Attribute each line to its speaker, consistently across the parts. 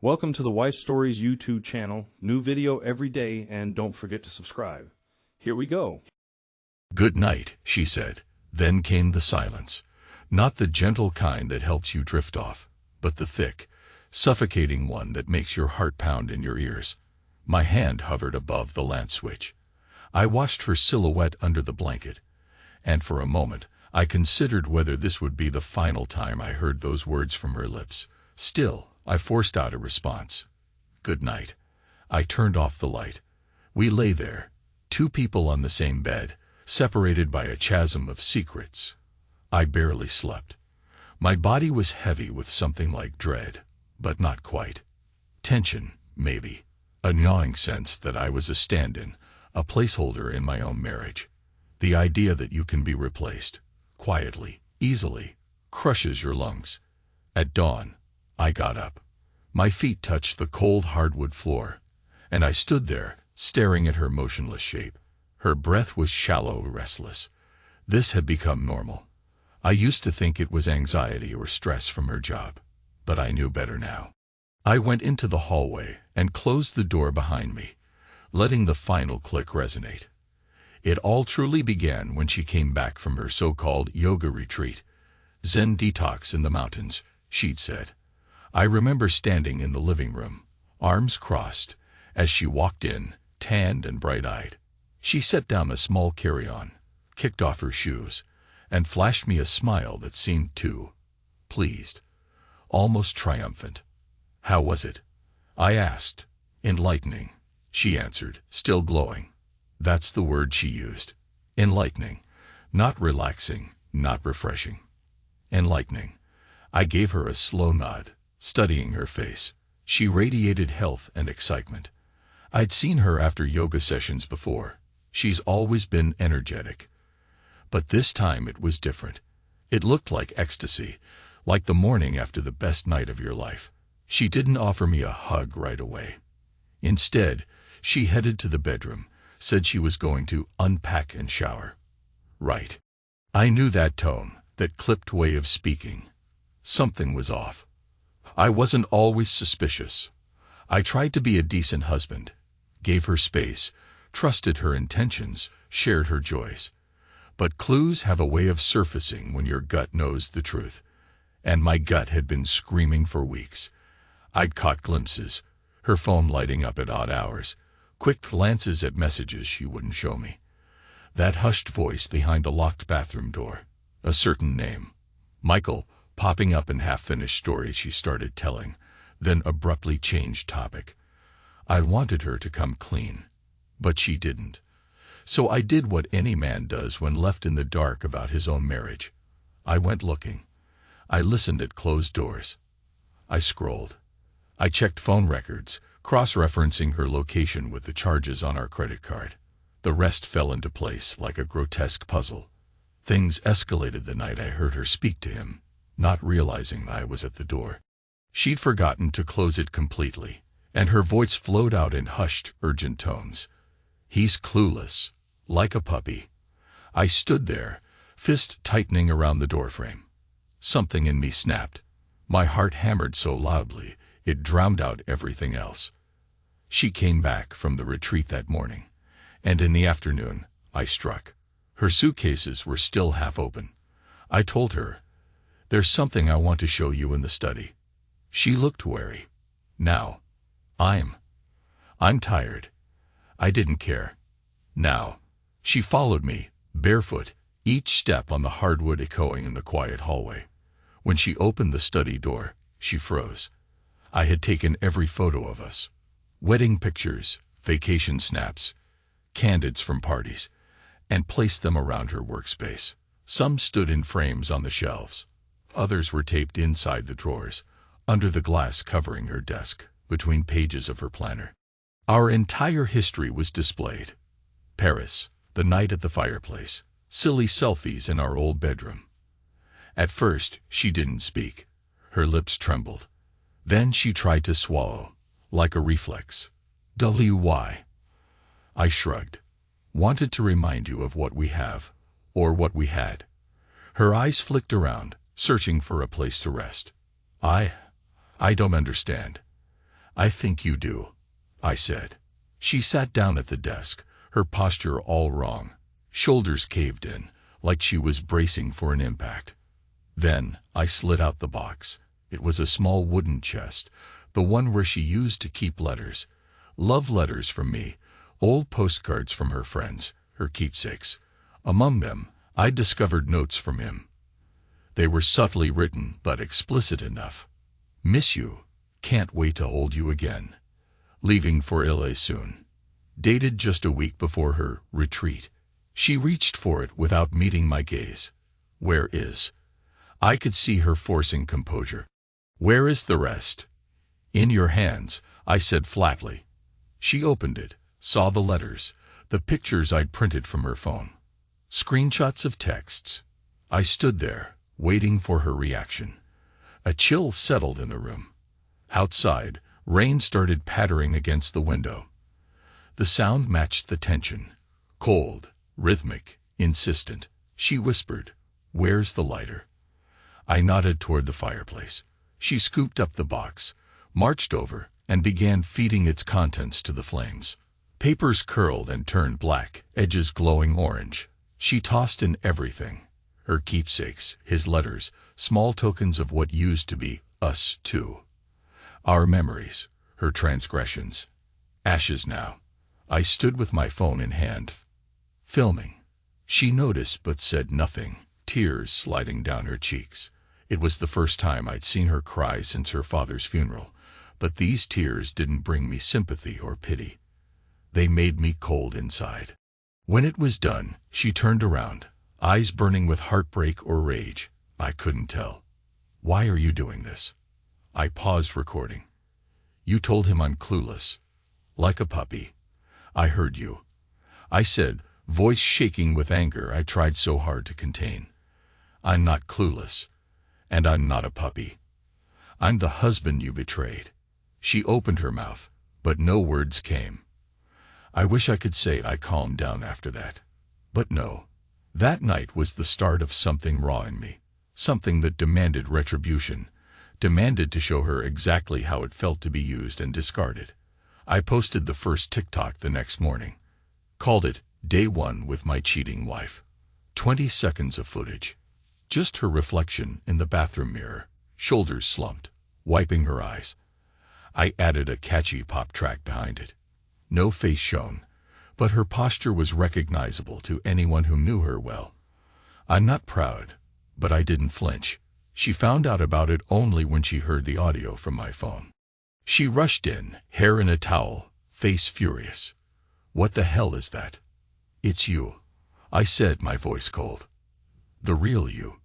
Speaker 1: Welcome to the Wife Stories YouTube channel. New video every day, and don't forget to subscribe. Here we go.
Speaker 2: "Good night," she said. Then came the silence. Not the gentle kind that helps you drift off, but the thick, suffocating one that makes your heart pound in your ears. My hand hovered above the lamp switch. I watched her silhouette under the blanket, and for a moment I considered whether this would be the final time I heard those words from her lips. Still, I forced out a response. "Good night." I turned off the light. We lay there, two people on the same bed, separated by a chasm of secrets. I barely slept. My body was heavy with something like dread, but not quite. Tension, maybe. A gnawing sense that I was a stand-in, a placeholder in my own marriage. The idea that you can be replaced, quietly, easily, crushes your lungs. At dawn, I got up. My feet touched the cold hardwood floor, and I stood there, staring at her motionless shape. Her breath was shallow, restless. This had become normal. I used to think it was anxiety or stress from her job, but I knew better now. I went into the hallway and closed the door behind me, letting the final click resonate. It all truly began when she came back from her so-called yoga retreat. Zen detox in the mountains, she'd said. I remember standing in the living room, arms crossed, as she walked in, tanned and bright-eyed. She set down a small carry-on, kicked off her shoes, and flashed me a smile that seemed too pleased, almost triumphant. "How was it?" I asked. "Enlightening," she answered, still glowing. That's the word she used. Enlightening. Not relaxing, not refreshing. Enlightening. I gave her a slow nod, studying her face. She radiated health and excitement. I'd seen her after yoga sessions before. She's always been energetic. But this time it was different. It looked like ecstasy, like the morning after the best night of your life. She didn't offer me a hug right away. Instead, she headed to the bedroom, said she was going to unpack and shower. Right. I knew that tone, that clipped way of speaking. Something was off. I wasn't always suspicious. I tried to be a decent husband, gave her space, trusted her intentions, shared her joys. But clues have a way of surfacing when your gut knows the truth. And my gut had been screaming for weeks. I'd caught glimpses, her phone lighting up at odd hours, quick glances at messages she wouldn't show me. That hushed voice behind the locked bathroom door, a certain name, Michael, popping up in half-finished stories she started telling, then abruptly changed topic. I wanted her to come clean, but she didn't. So I did what any man does when left in the dark about his own marriage. I went looking. I listened at closed doors. I scrolled. I checked phone records, cross-referencing her location with the charges on our credit card. The rest fell into place like a grotesque puzzle. Things escalated the night I heard her speak to him, not realizing I was at the door. She'd forgotten to close it completely, and her voice flowed out in hushed, urgent tones. "He's clueless, like a puppy." I stood there, fist tightening around the doorframe. Something in me snapped. My heart hammered so loudly, it drowned out everything else. She came back from the retreat that morning, and in the afternoon, I struck. Her suitcases were still half open. I told her, "There's something I want to show you in the study." She looked wary. "Now." I'm tired." I didn't care. "Now." She followed me, barefoot, each step on the hardwood echoing in the quiet hallway. When she opened the study door, she froze. I had taken every photo of us. Wedding pictures, vacation snaps, candids from parties, and placed them around her workspace. Some stood in frames on the shelves. Others were taped inside the drawers, under the glass covering her desk, between pages of her planner. Our entire history was displayed. Paris, the night at the fireplace, silly selfies in our old bedroom. At first, she didn't speak. Her lips trembled. Then she tried to swallow, like a reflex. "Why?" I shrugged. "Wanted to remind you of what we have, or what we had." Her eyes flicked around, searching for a place to rest. I don't understand." I think you do, I said. She sat down at the desk, her posture all wrong, shoulders caved in, like she was bracing for an impact. Then I slid out the box. It was a small wooden chest, the one where she used to keep letters. Love letters from me, old postcards from her friends, her keepsakes. Among them, I discovered notes from him. They were subtly written, but explicit enough. Miss you. Can't wait to hold you again. Leaving for LA soon. Dated just a week before her retreat. She reached for it without meeting my gaze. Where is? I could see her forcing composure. Where is the rest? In your hands, I said flatly. She opened it, saw the letters, the pictures I'd printed from her phone. Screenshots of texts. I stood there, waiting for her reaction. A chill settled in the room. Outside, rain started pattering against the window. The sound matched the tension. Cold, rhythmic, insistent. She whispered, "Where's the lighter?" I nodded toward the fireplace. She scooped up the box, marched over, and began feeding its contents to the flames. Papers curled and turned black, edges glowing orange. She tossed in everything. Her keepsakes, his letters, small tokens of what used to be us two. Our memories, her transgressions. Ashes now. I stood with my phone in hand, filming. She noticed but said nothing, tears sliding down her cheeks. It was the first time I'd seen her cry since her father's funeral, but these tears didn't bring me sympathy or pity. They made me cold inside. When it was done, she turned around, eyes burning with heartbreak or rage. I couldn't tell. Why are you doing this? I paused recording. You told him I'm clueless. Like a puppy. I heard you. I said, voice shaking with anger I tried so hard to contain. I'm not clueless. And I'm not a puppy. I'm the husband you betrayed. She opened her mouth, but no words came. I wish I could say I calmed down after that. But no. That night was the start of something raw in me. Something that demanded retribution. Demanded to show her exactly how it felt to be used and discarded. I posted the first TikTok the next morning. Called it Day 1 with my cheating wife. 20 seconds of footage. Just her reflection in the bathroom mirror, shoulders slumped, wiping her eyes. I added a catchy pop track behind it. No face shown, but her posture was recognizable to anyone who knew her well. I'm not proud, but I didn't flinch. She found out about it only when she heard the audio from my phone. She rushed in, hair in a towel, face furious. What the hell is that? It's you, I said, my voice cold. The real you.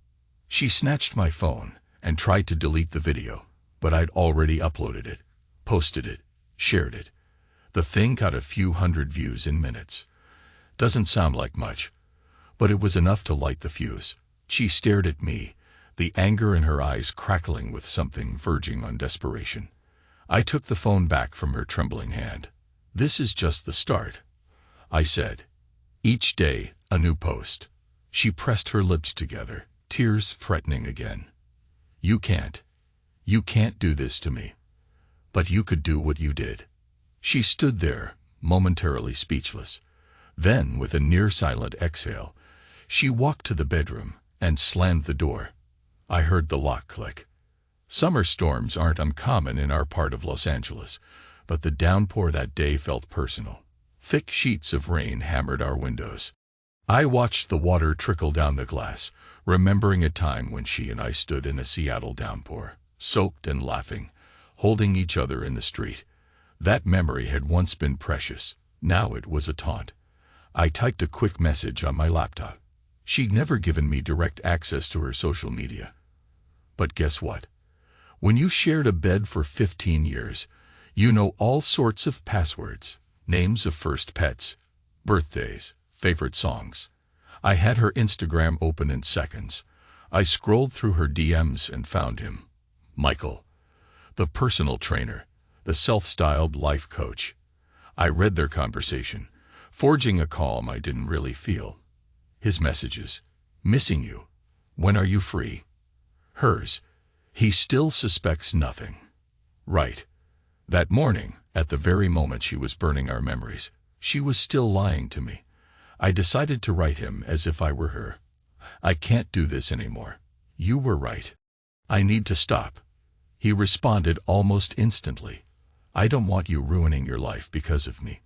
Speaker 2: She snatched my phone and tried to delete the video, but I'd already uploaded it, posted it, shared it. The thing got a few hundred views in minutes. Doesn't sound like much, but it was enough to light the fuse. She stared at me, the anger in her eyes crackling with something verging on desperation. I took the phone back from her trembling hand. This is just the start, I said. Each day, a new post. She pressed her lips together, tears threatening again. You can't do this to me. But you could do what you did. She stood there, momentarily speechless. Then, with a near-silent exhale, she walked to the bedroom and slammed the door. I heard the lock click. Summer storms aren't uncommon in our part of Los Angeles, but the downpour that day felt personal. Thick sheets of rain hammered our windows. I watched the water trickle down the glass, remembering a time when she and I stood in a Seattle downpour, soaked and laughing, holding each other in the street. That memory had once been precious. Now it was a taunt. I typed a quick message on my laptop. She'd never given me direct access to her social media. But guess what? When you shared a bed for 15 years, you know all sorts of passwords, names of first pets, birthdays, favorite songs. I had her Instagram open in seconds. I scrolled through her DMs and found him. Michael, the personal trainer, the self-styled life coach. I read their conversation, forging a calm I didn't really feel. His messages. Missing you. When are you free? Hers. He still suspects nothing. Right. That morning, at the very moment she was burning our memories, she was still lying to me. I decided to write him as if I were her. I can't do this anymore. You were right. I need to stop. He responded almost instantly. I don't want you ruining your life because of me.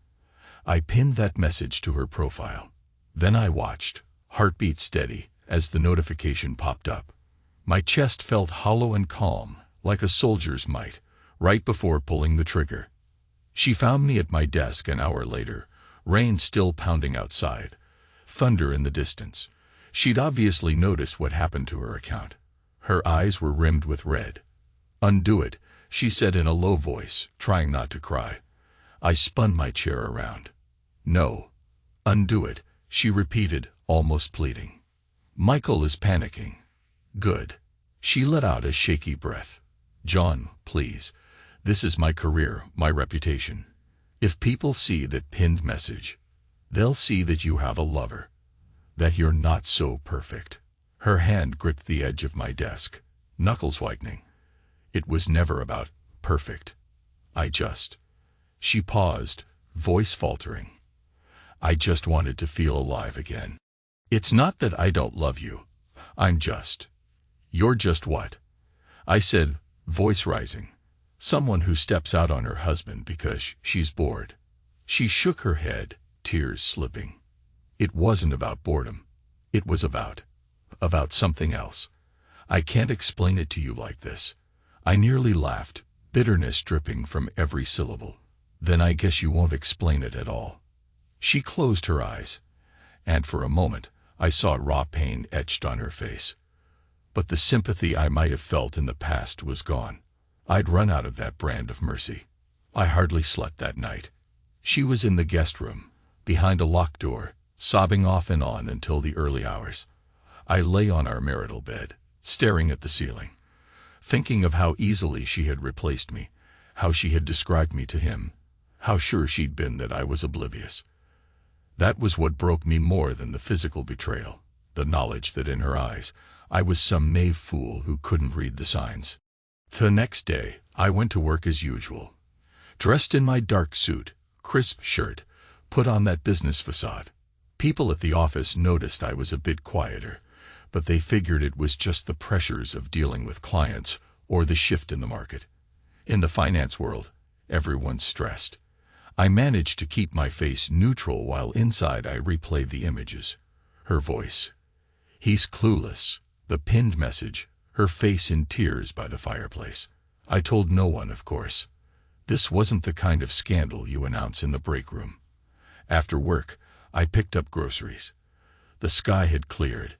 Speaker 2: I pinned that message to her profile. Then I watched, heartbeat steady, as the notification popped up. My chest felt hollow and calm, like a soldier's might, right before pulling the trigger. She found me at my desk an hour later, rain still pounding outside, thunder in the distance. She'd obviously noticed what happened to her account. Her eyes were rimmed with red. "Undo it," she said in a low voice, trying not to cry. I spun my chair around. "No. Undo it," she repeated, almost pleading. "Michael is panicking." "Good." She let out a shaky breath. "John, please. This is my career, my reputation. If people see that pinned message, they'll see that you have a lover, that you're not so perfect." Her hand gripped the edge of my desk, knuckles whitening. "It was never about perfect. She paused, voice faltering. "I just wanted to feel alive again. It's not that I don't love you. You're just what?" I said, voice rising. "Someone who steps out on her husband because she's bored." She shook her head, tears slipping. "It wasn't about boredom. It was about something else. I can't explain it to you like this." I nearly laughed, bitterness dripping from every syllable. "Then I guess you won't explain it at all." She closed her eyes, and for a moment I saw raw pain etched on her face. But the sympathy I might have felt in the past was gone. I'd run out of that brand of mercy. I hardly slept that night. She was in the guest room, behind a locked door, sobbing off and on until the early hours. I lay on our marital bed, staring at the ceiling, thinking of how easily she had replaced me, how she had described me to him, how sure she'd been that I was oblivious. That was what broke me more than the physical betrayal, the knowledge that in her eyes I was some naive fool who couldn't read the signs. The next day, I went to work as usual, dressed in my dark suit, crisp shirt, put on that business facade. People at the office noticed I was a bit quieter, but they figured it was just the pressures of dealing with clients or the shift in the market. In the finance world, everyone's stressed. I managed to keep my face neutral while inside I replayed the images. Her voice. He's clueless. The pinned message. Her face in tears by the fireplace. I told no one, of course. This wasn't the kind of scandal you announce in the break room. After work, I picked up groceries. The sky had cleared,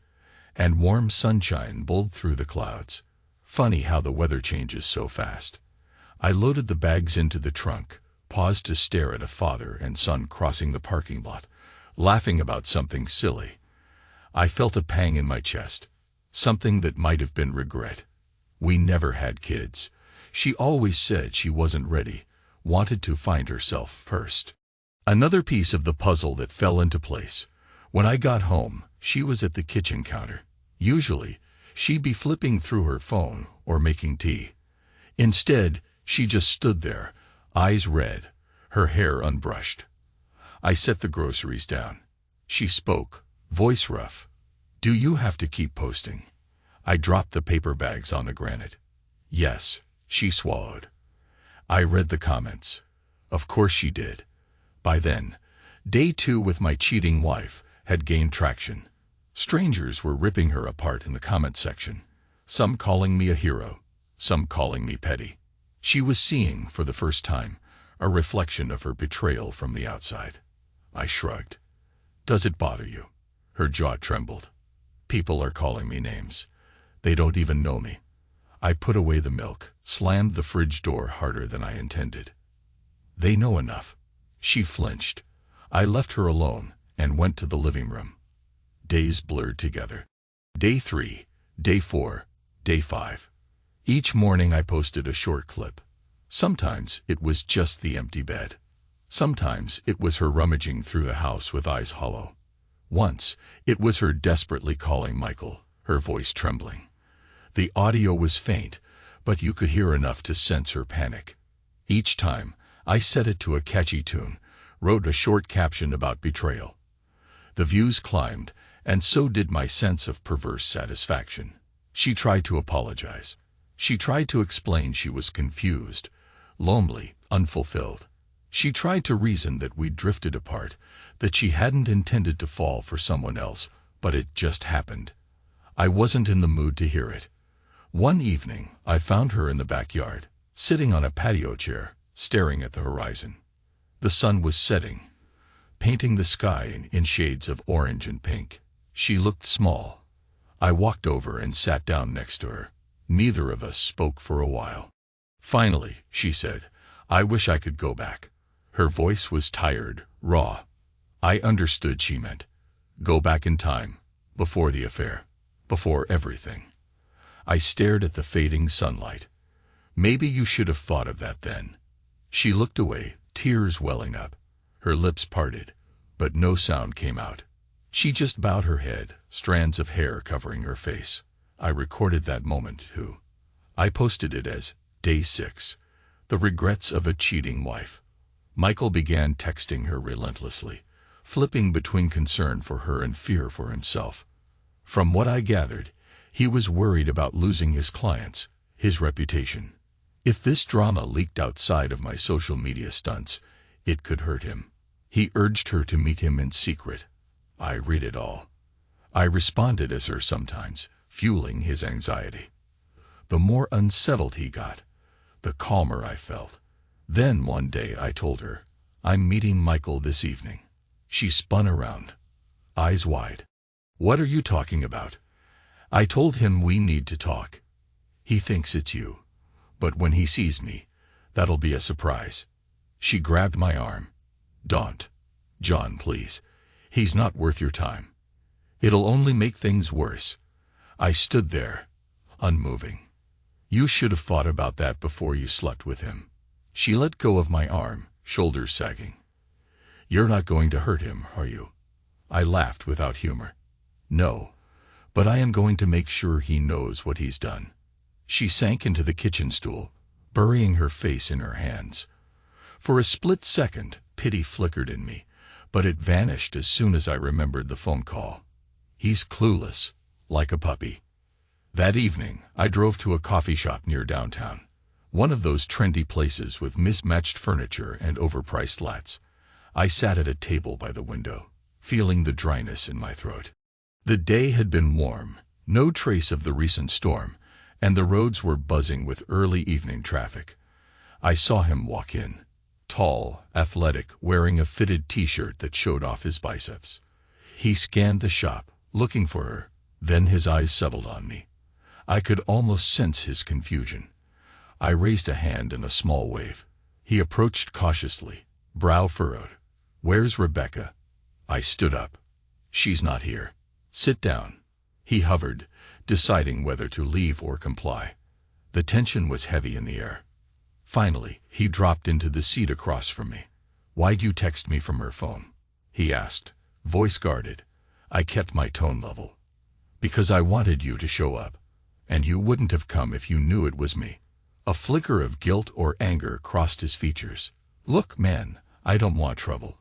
Speaker 2: and warm sunshine bowled through the clouds. Funny how the weather changes so fast. I loaded the bags into the trunk, paused to stare at a father and son crossing the parking lot, laughing about something silly. I felt a pang in my chest, something that might have been regret. We never had kids. She always said she wasn't ready, wanted to find herself first. Another piece of the puzzle that fell into place. When I got home, she was at the kitchen counter. Usually, she'd be flipping through her phone or making tea. Instead, she just stood there, eyes red, her hair unbrushed. I set the groceries down. She spoke, voice rough. "Do you have to keep posting?" I dropped the paper bags on the granite. "Yes," she swallowed. I read the comments. Of course she did. By then, day 2 with my cheating wife had gained traction. Strangers were ripping her apart in the comment section, some calling me a hero, some calling me petty. She was seeing, for the first time, a reflection of her betrayal from the outside. I shrugged. "Does it bother you?" Her jaw trembled. "People are calling me names. They don't even know me." I put away the milk, slammed the fridge door harder than I intended. "They know enough." She flinched. I left her alone and went to the living room. Days blurred together. Day 3, day 4, day 5. Each morning I posted a short clip. Sometimes it was just the empty bed. Sometimes it was her rummaging through the house with eyes hollow. Once, it was her desperately calling Michael, her voice trembling. The audio was faint, but you could hear enough to sense her panic. Each time, I set it to a catchy tune, wrote a short caption about betrayal. The views climbed, and so did my sense of perverse satisfaction. She tried to apologize. She tried to explain she was confused, lonely, unfulfilled. She tried to reason that we'd drifted apart, that she hadn't intended to fall for someone else, but it just happened. I wasn't in the mood to hear it. One evening, I found her in the backyard, sitting on a patio chair, staring at the horizon. The sun was setting, painting the sky in shades of orange and pink. She looked small. I walked over and sat down next to her. Neither of us spoke for a while. Finally, she said, "I wish I could go back." Her voice was tired, raw. I understood she meant go back in time, before the affair, before everything. I stared at the fading sunlight. "Maybe you should have thought of that then." She looked away, tears welling up. Her lips parted, but no sound came out. She just bowed her head, strands of hair covering her face. I recorded that moment, too. I posted it as Day 6, the regrets of a cheating wife. Michael began texting her relentlessly, flipping between concern for her and fear for himself. From what I gathered, he was worried about losing his clients, his reputation. If this drama leaked outside of my social media stunts, it could hurt him. He urged her to meet him in secret. I read it all. I responded as her sometimes, fueling his anxiety. The more unsettled he got, the calmer I felt. Then one day I told her, "I'm meeting Michael this evening." She spun around, eyes wide. "What are you talking about?" I told him we need to talk. "He thinks it's you. But when he sees me, that'll be a surprise." She grabbed my arm. "Don't. John, please. He's not worth your time. It'll only make things worse." I stood there, unmoving. "You should have thought about that before you slept with him." She let go of my arm, shoulders sagging. "You're not going to hurt him, are you?" I laughed without humor. "No, but I am going to make sure he knows what he's done." She sank into the kitchen stool, burying her face in her hands. For a split second, pity flickered in me, but it vanished as soon as I remembered the phone call. He's clueless, like a puppy. That evening, I drove to a coffee shop near downtown, one of those trendy places with mismatched furniture and overpriced lattes. I sat at a table by the window, feeling the dryness in my throat. The day had been warm, no trace of the recent storm, and the roads were buzzing with early evening traffic. I saw him walk in, tall, athletic, wearing a fitted t-shirt that showed off his biceps. He scanned the shop, looking for her, then his eyes settled on me. I could almost sense his confusion. I raised a hand in a small wave. He approached cautiously, brow furrowed. "Where's Rebecca?" I stood up. "She's not here." "Sit down." He hovered, deciding whether to leave or comply. The tension was heavy in the air. Finally, he dropped into the seat across from me. "Why'd you text me from her phone?" he asked, voice guarded. I kept my tone level. "Because I wanted you to show up, and you wouldn't have come if you knew it was me." A flicker of guilt or anger crossed his features. "Look, man, I don't want trouble."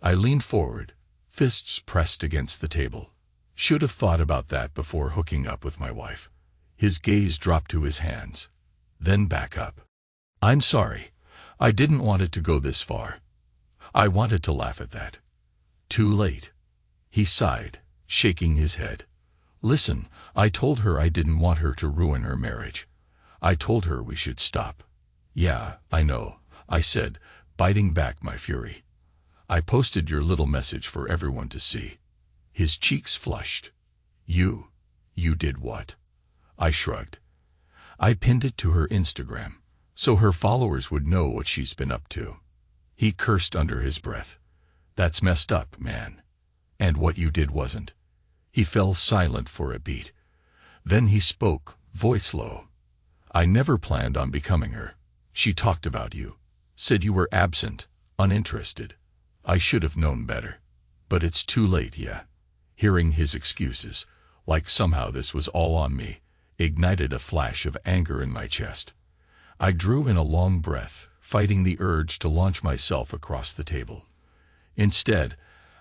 Speaker 2: I leaned forward, fists pressed against the table. Should have thought about that before hooking up with my wife. His gaze dropped to his hands, then back up. "I'm sorry. I didn't want it to go this far." I wanted to laugh at that. Too late. He sighed, shaking his head. "Listen, I told her I didn't want her to ruin her marriage. I told her we should stop." "Yeah, I know," I said, biting back my fury. "I posted your little message for everyone to see." His cheeks flushed. You did what?" I shrugged. "I pinned it to her Instagram, so her followers would know what she's been up to." He cursed under his breath. "That's messed up, man. And what you did wasn't." He fell silent for a beat. Then he spoke, voice low. "I never planned on becoming her. She talked about you, said you were absent, uninterested. I should have known better. But it's too late, yeah." Hearing his excuses, like somehow this was all on me, ignited a flash of anger in my chest. I drew in a long breath, fighting the urge to launch myself across the table. Instead,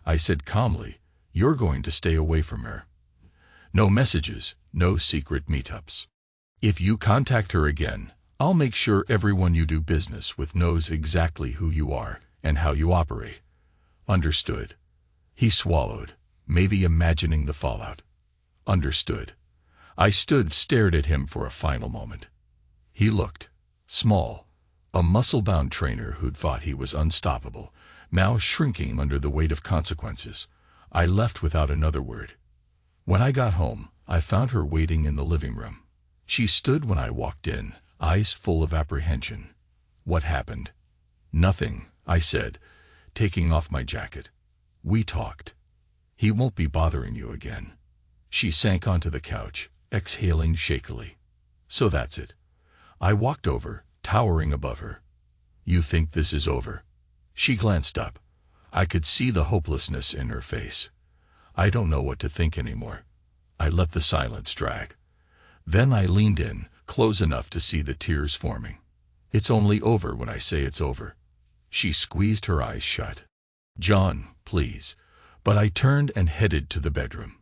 Speaker 2: I said calmly, "You're going to stay away from her. No messages, no secret meetups. If you contact her again, I'll make sure everyone you do business with knows exactly who you are and how you operate." "Understood." He swallowed, maybe imagining the fallout. "Understood." I stared at him for a final moment. He looked small, a muscle-bound trainer who'd thought he was unstoppable, now shrinking under the weight of consequences. I left without another word. When I got home, I found her waiting in the living room. She stood when I walked in, eyes full of apprehension. "What happened?" "Nothing," I said, taking off my jacket. "We talked. He won't be bothering you again." She sank onto the couch, exhaling shakily. "So that's it." I walked over, towering above her. "You think this is over?" She glanced up. I could see the hopelessness in her face. "I don't know what to think anymore." I let the silence drag. Then I leaned in, close enough to see the tears forming. "It's only over when I say it's over." She squeezed her eyes shut. "John, please." But I turned and headed to the bedroom.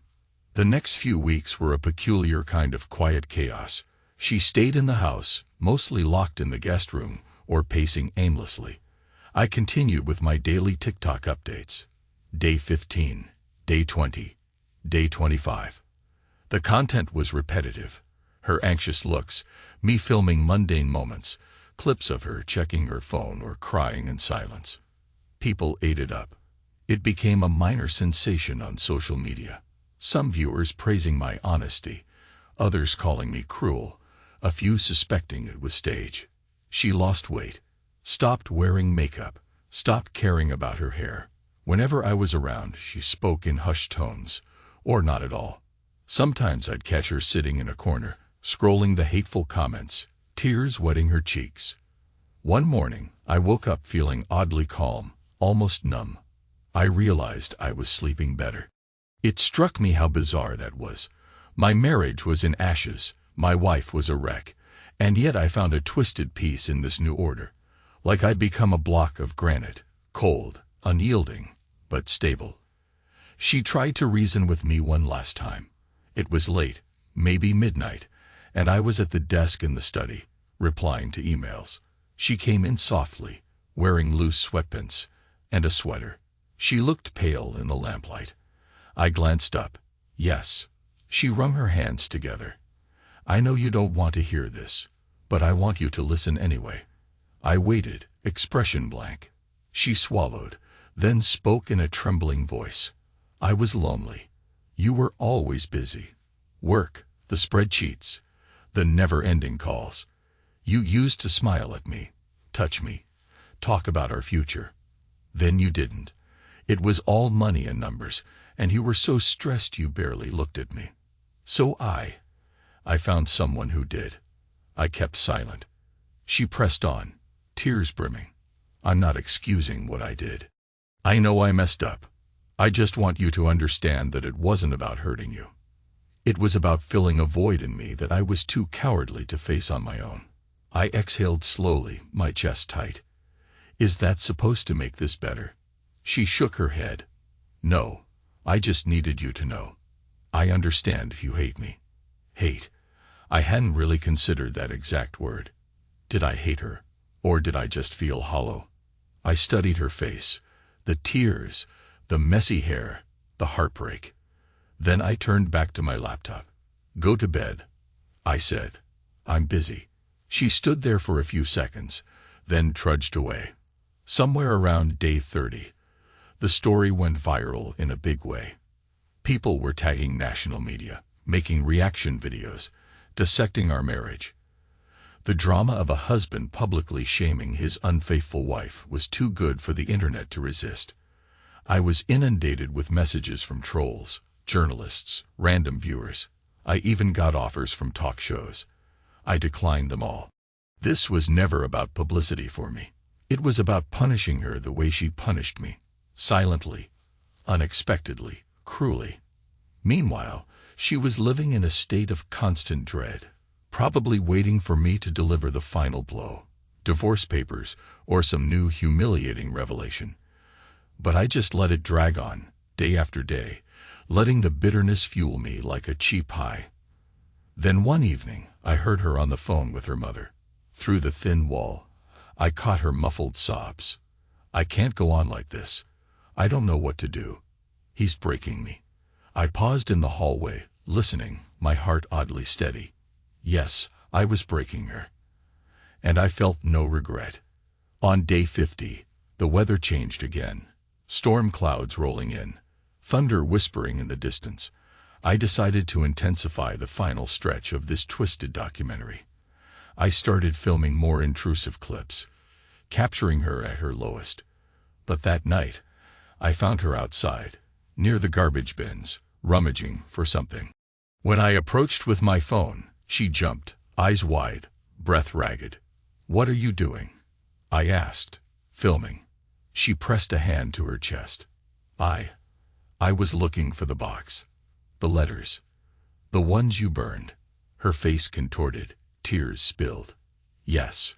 Speaker 2: The next few weeks were a peculiar kind of quiet chaos. She stayed in the house, mostly locked in the guest room, or pacing aimlessly. I continued with my daily TikTok updates. Day 15, day 20, day 25. The content was repetitive. Her anxious looks, me filming mundane moments, clips of her checking her phone or crying in silence. People ate it up. It became a minor sensation on social media. Some viewers praising my honesty, others calling me cruel, a few suspecting it was stage. She lost weight, stopped wearing makeup, stopped caring about her hair. Whenever I was around, she spoke in hushed tones, or not at all. Sometimes I'd catch her sitting in a corner, scrolling the hateful comments, tears wetting her cheeks. One morning, I woke up feeling oddly calm, almost numb. I realized I was sleeping better. It struck me how bizarre that was. My marriage was in ashes, my wife was a wreck, and yet I found a twisted peace in this new order, like I'd become a block of granite, cold, unyielding, but stable. She tried to reason with me one last time. It was late, maybe midnight, and I was at the desk in the study, replying to emails. She came in softly, wearing loose sweatpants and a sweater. She looked pale in the lamplight. I glanced up. "Yes." She wrung her hands together. "I know you don't want to hear this, but I want you to listen anyway." I waited, expression blank. She swallowed, then spoke in a trembling voice. "I was lonely. You were always busy. Work, the spreadsheets, the never-ending calls. You used to smile at me, touch me, talk about our future. Then you didn't. It was all money and numbers, and you were so stressed you barely looked at me. So I found someone who did." I kept silent. She pressed on, tears brimming. "I'm not excusing what I did. I know I messed up. I just want you to understand that it wasn't about hurting you. It was about filling a void in me that I was too cowardly to face on my own." I exhaled slowly, my chest tight. "Is that supposed to make this better?" She shook her head. "No, I just needed you to know. I understand if you hate me." Hate. I hadn't really considered that exact word. Did I hate her, or did I just feel hollow? I studied her face, the tears, the messy hair, the heartbreak. Then I turned back to my laptop. "Go to bed," I said. "I'm busy." She stood there for a few seconds, then trudged away. Somewhere around day 30, the story went viral in a big way. People were tagging national media, making reaction videos, dissecting our marriage. The drama of a husband publicly shaming his unfaithful wife was too good for the internet to resist. I was inundated with messages from trolls, journalists, random viewers. I even got offers from talk shows. I declined them all. This was never about publicity for me. It was about punishing her the way she punished me. Silently, unexpectedly, cruelly. Meanwhile, she was living in a state of constant dread, probably waiting for me to deliver the final blow. divorce papers, or some new humiliating revelation. But I just let it drag on, day after day, letting the bitterness fuel me like a cheap high. Then one evening, I heard her on the phone with her mother. Through the thin wall, I caught her muffled sobs. "I can't go on like this. I don't know what to do. He's breaking me." I paused in the hallway, listening, my heart oddly steady. Yes, I was breaking her. And I felt no regret. On day 50, the weather changed again. Storm clouds rolling in, thunder whispering in the distance. I decided to intensify the final stretch of this twisted documentary. I started filming more intrusive clips, capturing her at her lowest. But that night, I found her outside, near the garbage bins, rummaging for something. When I approached with my phone, she jumped, eyes wide, breath ragged. "What are you doing?" I asked, filming. She pressed a hand to her chest. I was looking for the box. The letters. The ones you burned. Her face contorted, tears spilled. Yes,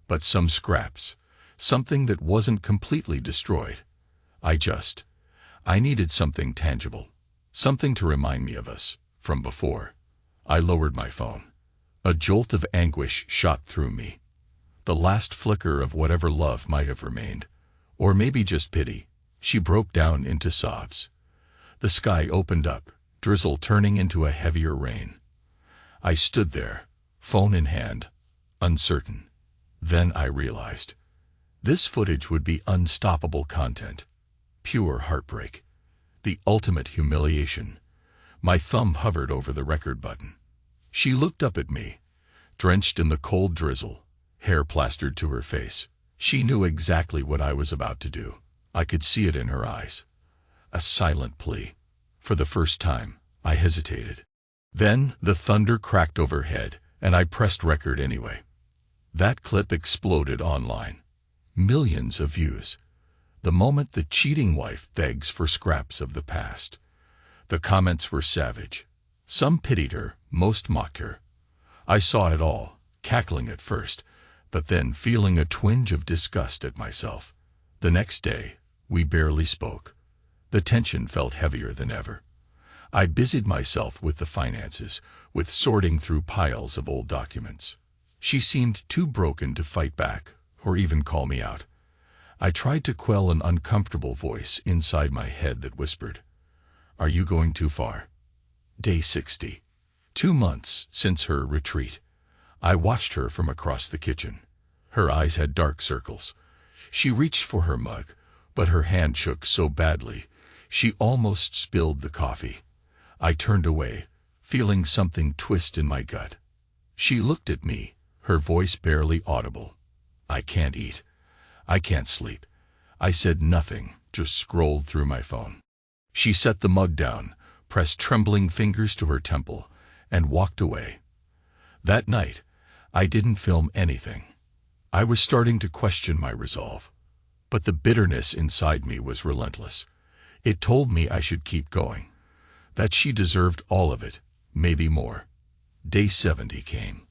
Speaker 2: but some scraps. Something that wasn't completely destroyed. I needed something tangible. Something to remind me of us, from before. I lowered my phone. A jolt of anguish shot through me. The last flicker of whatever love might have remained. Or maybe just pity. She broke down into sobs. The sky opened up, drizzle turning into a heavier rain. I stood there, phone in hand, uncertain. Then I realized. This footage would be unstoppable content. Pure heartbreak. The ultimate humiliation. My thumb hovered over the record button. She looked up at me, drenched in the cold drizzle, hair plastered to her face. She knew exactly what I was about to do. I could see it in her eyes. A silent plea. For the first time, I hesitated. Then the thunder cracked overhead, and I pressed record anyway. That clip exploded online. Millions of views. The moment the cheating wife begs for scraps of the past. The comments were savage. Some pitied her, most mocked her. I saw it all, cackling at first, but then feeling a twinge of disgust at myself. The next day, we barely spoke. The tension felt heavier than ever. I busied myself with the finances, with sorting through piles of old documents. She seemed too broken to fight back, or even call me out. I tried to quell an uncomfortable voice inside my head that whispered, "Are you going too far?" Day 60. 2 months since her retreat. I watched her from across the kitchen. Her eyes had dark circles. She reached for her mug, but her hand shook so badly, she almost spilled the coffee. I turned away, feeling something twist in my gut. She looked at me, her voice barely audible. "I can't eat. I can't sleep." I said nothing, just scrolled through my phone. She set the mug down, pressed trembling fingers to her temple, and walked away. That night, I didn't film anything. I was starting to question my resolve. But the bitterness inside me was relentless. It told me I should keep going. That she deserved all of it, maybe more. Day 70 came.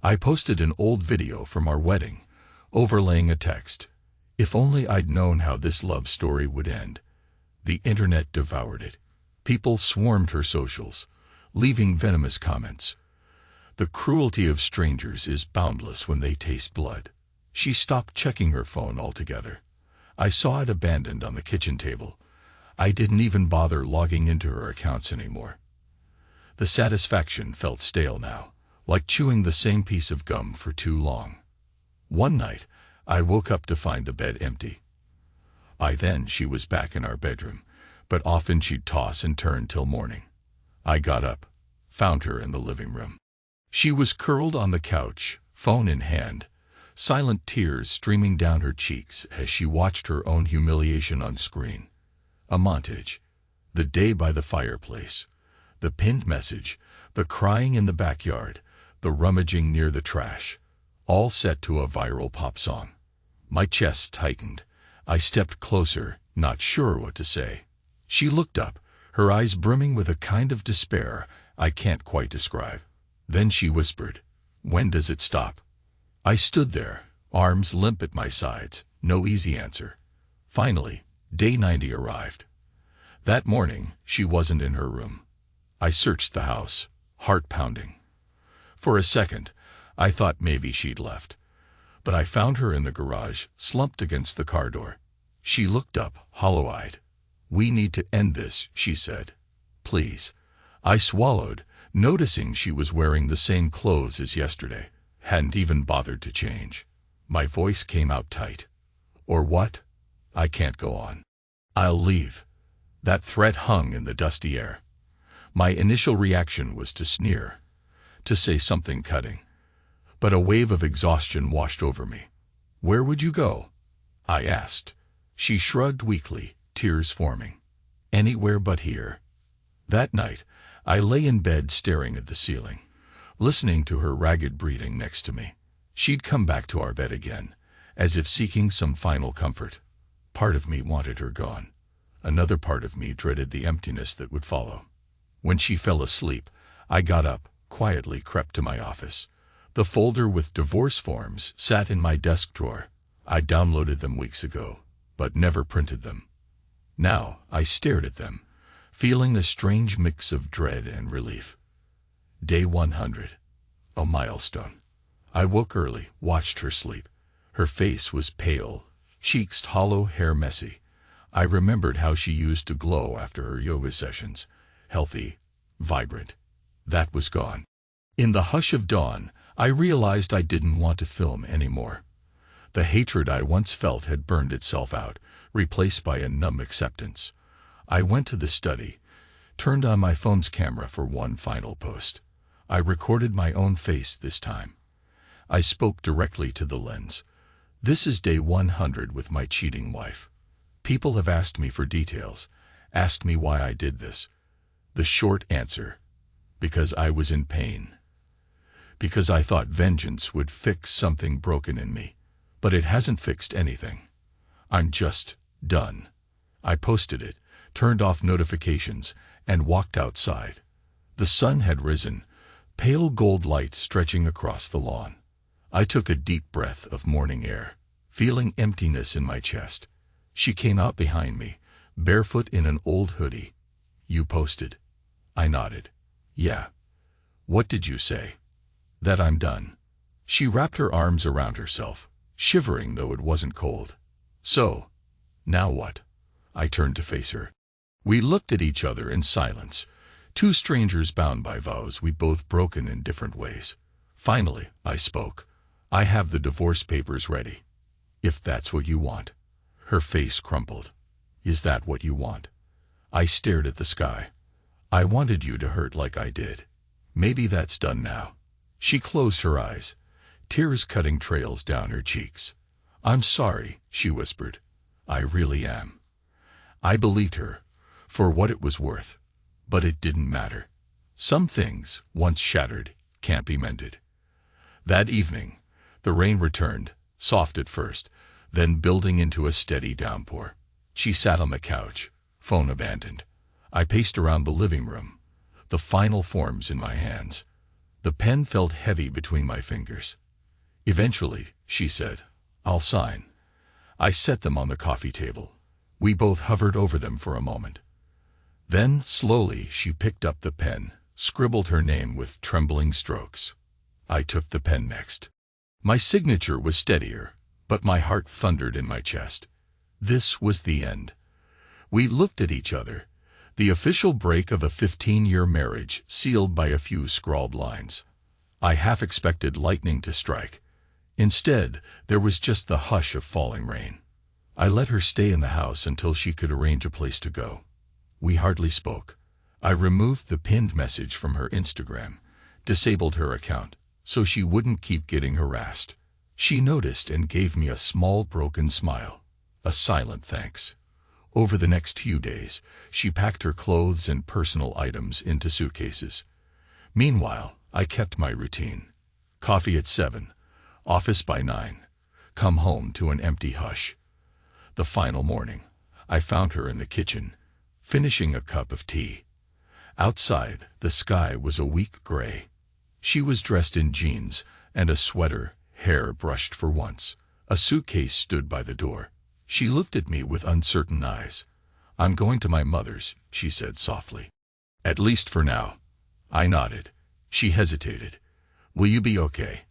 Speaker 2: I posted an old video from our wedding, overlaying a text. If only I'd known how this love story would end. The internet devoured it. People swarmed her socials, leaving venomous comments. The cruelty of strangers is boundless when they taste blood. She stopped checking her phone altogether. I saw it abandoned on the kitchen table. I didn't even bother logging into her accounts anymore. The satisfaction felt stale now, like chewing the same piece of gum for too long. One night, I woke up to find the bed empty. She was back in our bedroom, but often she'd toss and turn till morning. I got up, found her in the living room. She was curled on the couch, phone in hand, silent tears streaming down her cheeks as she watched her own humiliation on screen. A montage. The day by the fireplace. The pinned message. The crying in the backyard. The rummaging near the trash. All set to a viral pop song. My chest tightened. I stepped closer, not sure what to say. She looked up, her eyes brimming with a kind of despair I can't quite describe. Then she whispered, "When does it stop?" I stood there, arms limp at my sides, no easy answer. Finally, day 90 arrived. That morning, she wasn't in her room. I searched the house, heart pounding. For a second, I thought maybe she'd left. But I found her in the garage, slumped against the car door. She looked up, hollow-eyed. "We need to end this," she said. "Please." I swallowed, noticing she was wearing the same clothes as yesterday, hadn't even bothered to change. My voice came out tight. "Or what? I can't go on. I'll leave." That threat hung in the dusty air. My initial reaction was to sneer, to say something cutting. But a wave of exhaustion washed over me. "Where would you go?" I asked. She shrugged weakly, tears forming. "Anywhere but here." That night, I lay in bed staring at the ceiling, listening to her ragged breathing next to me. She'd come back to our bed again, as if seeking some final comfort. Part of me wanted her gone. Another part of me dreaded the emptiness that would follow. When she fell asleep, I got up, quietly crept to my office. The folder with divorce forms sat in my desk drawer. I downloaded them weeks ago, but never printed them. Now I stared at them, feeling a strange mix of dread and relief. Day 100. A milestone. I woke early, watched her sleep. Her face was pale, cheeks hollow, hair messy. I remembered how she used to glow after her yoga sessions. Healthy, vibrant. That was gone. In the hush of dawn, I realized I didn't want to film anymore. The hatred I once felt had burned itself out, replaced by a numb acceptance. I went to the study, turned on my phone's camera for one final post. I recorded my own face this time. I spoke directly to the lens. "This is day 100 with my cheating wife. People have asked me for details, asked me why I did this. The short answer: because I was in pain. Because I thought vengeance would fix something broken in me. But it hasn't fixed anything. I'm just done." I posted it, turned off notifications, and walked outside. The sun had risen, pale gold light stretching across the lawn. I took a deep breath of morning air, feeling emptiness in my chest. She came out behind me, barefoot in an old hoodie. "You posted?" I nodded. "Yeah." "What did you say?" "That I'm done." She wrapped her arms around herself, shivering though it wasn't cold. "So, now what?" I turned to face her. We looked at each other in silence, two strangers bound by vows we'd both broken in different ways. Finally, I spoke. "I have the divorce papers ready, if that's what you want." Her face crumpled. "Is that what you want?" I stared at the sky. "I wanted you to hurt like I did. Maybe that's done now." She closed her eyes, tears cutting trails down her cheeks. "I'm sorry," she whispered. "I really am." I believed her, for what it was worth. But it didn't matter. Some things, once shattered, can't be mended. That evening, the rain returned, soft at first, then building into a steady downpour. She sat on the couch, phone abandoned. I paced around the living room, the final forms in my hands. The pen felt heavy between my fingers. "Eventually," she said, "I'll sign." I set them on the coffee table. We both hovered over them for a moment. Then, slowly, she picked up the pen, scribbled her name with trembling strokes. I took the pen next. My signature was steadier, but my heart thundered in my chest. This was the end. We looked at each other, the official break of a 15-year marriage sealed by a few scrawled lines. I half expected lightning to strike. Instead, there was just the hush of falling rain. I let her stay in the house until she could arrange a place to go. We hardly spoke. I removed the pinned message from her Instagram, disabled her account, so she wouldn't keep getting harassed. She noticed and gave me a small broken smile, a silent thanks. Over the next few days, she packed her clothes and personal items into suitcases. Meanwhile, I kept my routine. Coffee at 7, office by 9, come home to an empty hush. The final morning, I found her in the kitchen, finishing a cup of tea. Outside, the sky was a weak gray. She was dressed in jeans and a sweater, hair brushed for once. A suitcase stood by the door. She looked at me with uncertain eyes. "I'm going to my mother's," she said softly. "At least for now." I nodded. She hesitated. "Will you be okay?"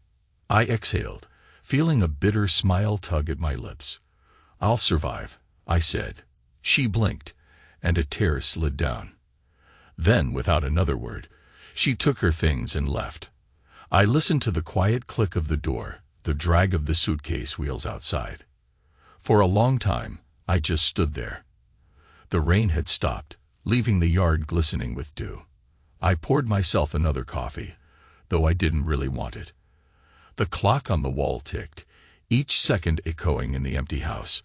Speaker 2: I exhaled, feeling a bitter smile tug at my lips. "I'll survive," I said. She blinked, and a tear slid down. Then, without another word, she took her things and left. I listened to the quiet click of the door, the drag of the suitcase wheels outside. For a long time, I just stood there. The rain had stopped, leaving the yard glistening with dew. I poured myself another coffee, though I didn't really want it. The clock on the wall ticked, each second echoing in the empty house.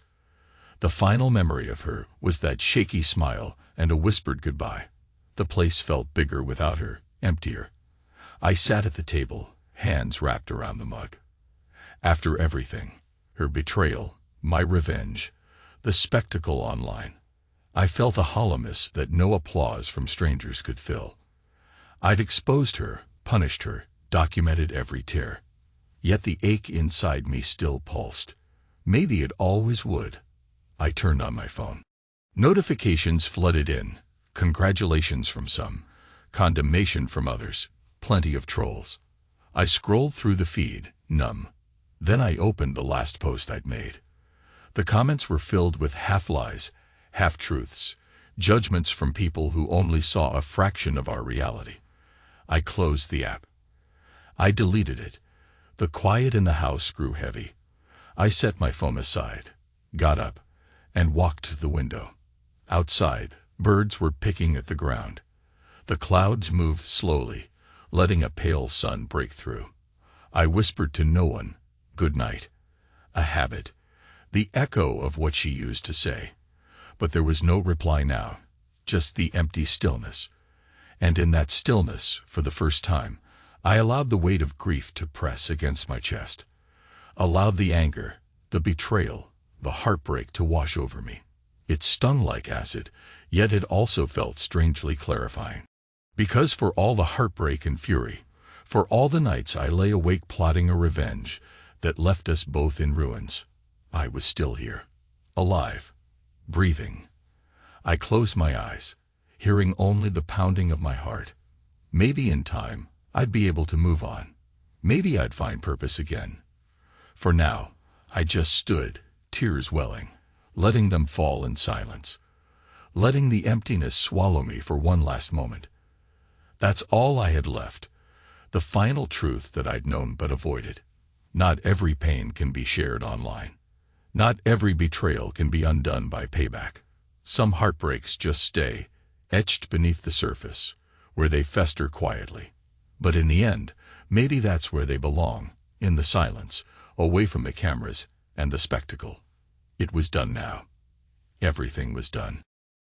Speaker 2: The final memory of her was that shaky smile and a whispered goodbye. The place felt bigger without her, emptier. I sat at the table, hands wrapped around the mug. After everything, her betrayal, my revenge, the spectacle online, I felt a hollowness that no applause from strangers could fill. I'd exposed her, punished her, documented every tear. Yet the ache inside me still pulsed. Maybe it always would. I turned on my phone. Notifications flooded in. Congratulations from some, condemnation from others, plenty of trolls. I scrolled through the feed, numb. Then I opened the last post I'd made. The comments were filled with half-lies, half-truths, judgments from people who only saw a fraction of our reality. I closed the app. I deleted it. The quiet in the house grew heavy. I set my phone aside, got up, and walked to the window. Outside, birds were picking at the ground. The clouds moved slowly, letting a pale sun break through. I whispered to no one, "Good night." A habit, the echo of what she used to say. But there was no reply now, just the empty stillness. And in that stillness, for the first time, I allowed the weight of grief to press against my chest. Allowed the anger, the betrayal, the heartbreak to wash over me. It stung like acid, yet it also felt strangely clarifying. Because for all the heartbreak and fury, for all the nights I lay awake plotting a revenge that left us both in ruins, I was still here, alive, breathing. I closed my eyes, hearing only the pounding of my heart. Maybe in time, I'd be able to move on. Maybe I'd find purpose again. For now, I just stood, tears welling, letting them fall in silence, letting the emptiness swallow me for one last moment. That's all I had left, the final truth that I'd known but avoided. Not every pain can be shared online. Not every betrayal can be undone by payback. Some heartbreaks just stay, etched beneath the surface, where they fester quietly. But in the end, maybe that's where they belong, in the silence, away from the cameras and the spectacle. It was done now. Everything was done.